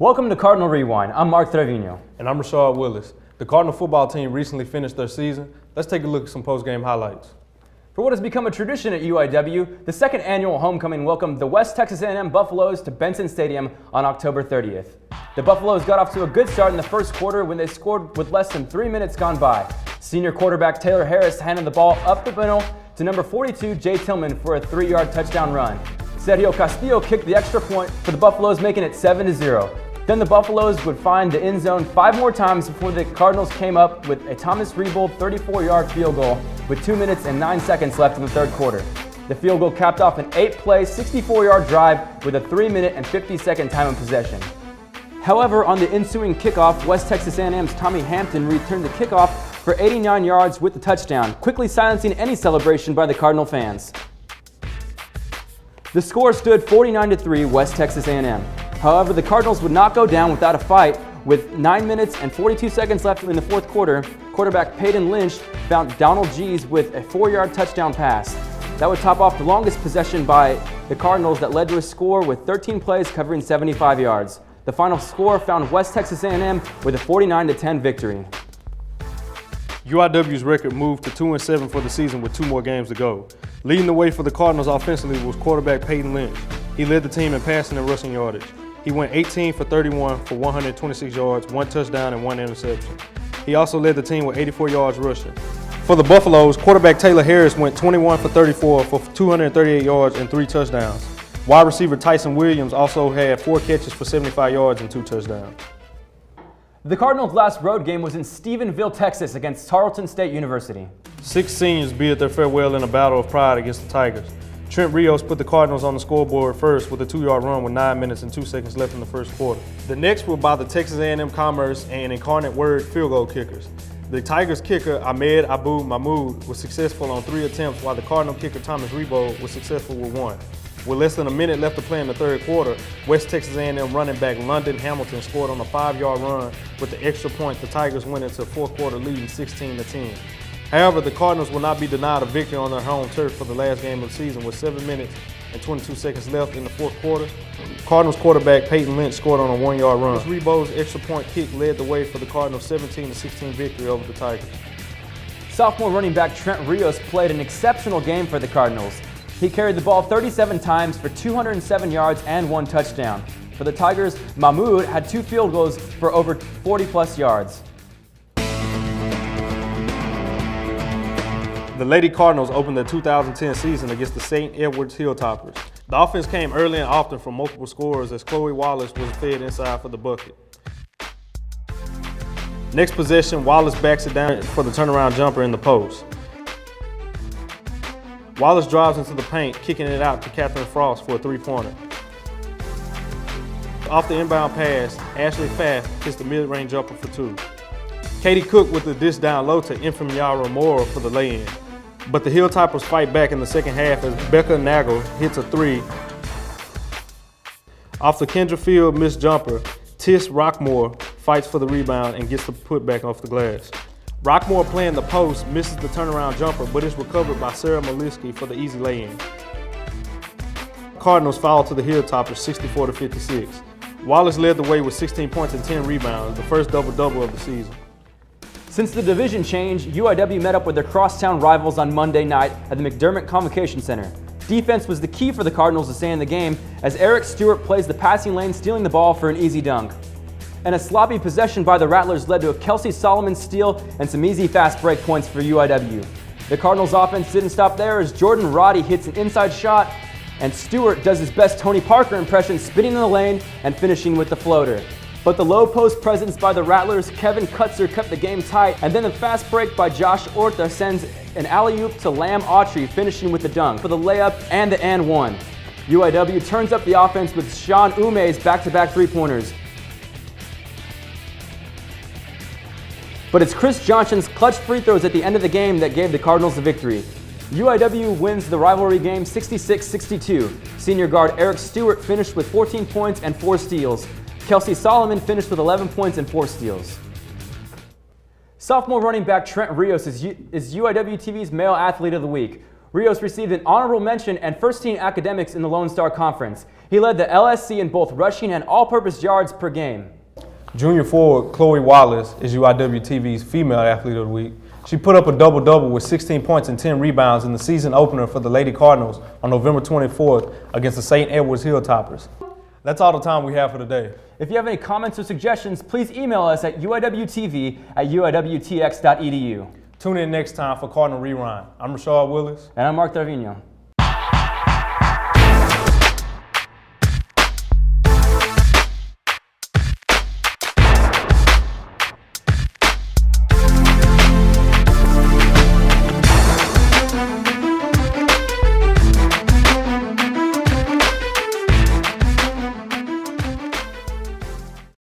Welcome to Cardinal Rewind. I'm Mark Trevino. And I'm Rashard Willis. The Cardinal football team recently finished their season. Let's take a look at some post-game highlights. For what has become a tradition at UIW, the second annual homecoming welcomed the West Texas A&M Buffaloes to Benson Stadium on October 30th. The Buffaloes got off to a good start in the first quarter when they scored with less than 3 minutes gone by. Senior quarterback Taylor Harris handed the ball up the middle to number 42 Jay Tillman for a 3-yard touchdown run. Sergio Castillo kicked the extra point for the Buffaloes, making it 7-0. Then the Buffaloes would find the end zone 5 more times before the Cardinals came up with a Thomas Rebold 34-yard field goal with 2 minutes and 9 seconds left in the third quarter. The field goal capped off an 8-play, 64-yard drive with a 3-minute and 50-second time of possession. However, on the ensuing kickoff, West Texas A&M's Tommy Hampton returned the kickoff for 89 yards with the touchdown, quickly silencing any celebration by the Cardinal fans. The score stood 49-3 West Texas A&M. However, the Cardinals would not go down without a fight. With 9 minutes and 42 seconds left in the fourth quarter, quarterback Peyton Lynch found Donald G's with a 4-yard touchdown pass. That would top off the longest possession by the Cardinals that led to a score with 13 plays covering 75 yards. The final score found West Texas A&M with a 49-10 victory. UIW's record moved to 2-7 for the season with 2 more games to go. Leading the way for the Cardinals offensively was quarterback Peyton Lynch. He led the team in passing and rushing yardage. He went 18 for 31 for 126 yards, 1 touchdown, and 1 interception. He also led the team with 84 yards rushing. For the Buffaloes, quarterback Taylor Harris went 21 for 34 for 238 yards and 3 touchdowns. Wide receiver Tyson Williams also had 4 catches for 75 yards and 2 touchdowns. The Cardinals' last road game was in Stephenville, Texas against Tarleton State University. 6 seniors bid their farewell in a battle of pride against the Tigers. Trent Rios put the Cardinals on the scoreboard first with a 2-yard run with 9 minutes and 2 seconds left in the first quarter. The next were by the Texas A&M Commerce and Incarnate Word field goal kickers. The Tigers kicker Ahmed Abu Mahmoud was successful on 3 attempts, while the Cardinal kicker Thomas Rebold was successful with 1. With less than a minute left to play in the third quarter, West Texas A&M running back London Hamilton scored on a 5-yard run. With the extra point, the Tigers went into the fourth quarter leading 16-10. However, the Cardinals will not be denied a victory on their home turf for the last game of the season with 7 minutes and 22 seconds left in the fourth quarter. Cardinals quarterback Peyton Lynch scored on a 1-yard run. Rebold's extra point kick led the way for the Cardinals' 17-16 victory over the Tigers. Sophomore running back Trent Rios played an exceptional game for the Cardinals. He carried the ball 37 times for 207 yards and 1 touchdown. For the Tigers, Mahmoud had 2 field goals for over 40-plus yards. The Lady Cardinals opened the 2010 season against the St. Edwards Hilltoppers. The offense came early and often from multiple scorers as Chloe Wallace was fed inside for the bucket. Next possession, Wallace backs it down for the turnaround jumper in the post. Wallace drives into the paint, kicking it out to Catherine Frost for a 3-pointer. Off the inbound pass, Ashley Pfaff hits the mid-range jumper for 2. Katie Cook with the dish down low to Infamiara Mora for the lay-in. But the Hilltoppers fight back in the second half as Becca Nagel hits a 3. Off the Kendra Field missed jumper, Tish Rockmore fights for the rebound and gets the putback off the glass. Rockmore playing the post misses the turnaround jumper, but is recovered by Sarah Maliski for the easy lay-in. Cardinals foul to the Hilltoppers 64-56. Wallace led the way with 16 points and 10 rebounds, the first double-double of the season. Since the division change, UIW met up with their crosstown rivals on Monday night at the McDermott Convocation Center. Defense was the key for the Cardinals to stay in the game as Eric Stewart plays the passing lane, stealing the ball for an easy dunk. And a sloppy possession by the Rattlers led to a Kelsey Solomon steal and some easy fast break points for UIW. The Cardinals offense didn't stop there as Jordan Roddy hits an inside shot and Stewart does his best Tony Parker impression, spinning in the lane and finishing with the floater. But the low post presence by the Rattlers, Kevin Kutzer, kept the game tight, and then the fast break by Josh Ortha sends an alley-oop to Lamb Autry, finishing with the dunk for the layup and the and one. UIW turns up the offense with Sean Ume's back-to-back 3-pointers. But it's Chris Johnson's clutch free throws at the end of the game that gave the Cardinals the victory. UIW wins the rivalry game 66-62. Senior guard Eric Stewart finished with 14 points and 4 steals. Kelsey Solomon finished with 11 points and 4 steals. Sophomore running back Trent Rios is UIWTV's Male Athlete of the Week. Rios received an honorable mention and first-team academics in the Lone Star Conference. He led the LSC in both rushing and all-purpose yards per game. Junior forward Chloe Wallace is UIWTV's Female Athlete of the Week. She put up a double-double with 16 points and 10 rebounds in the season opener for the Lady Cardinals on November 24th against the St. Edwards Hilltoppers. That's all the time we have for today. If you have any comments or suggestions, please email us at UIWtv@uiwtx.edu. Tune in next time for Cardinal Rewind. I'm Rashard Willis. And I'm Mark Trevino.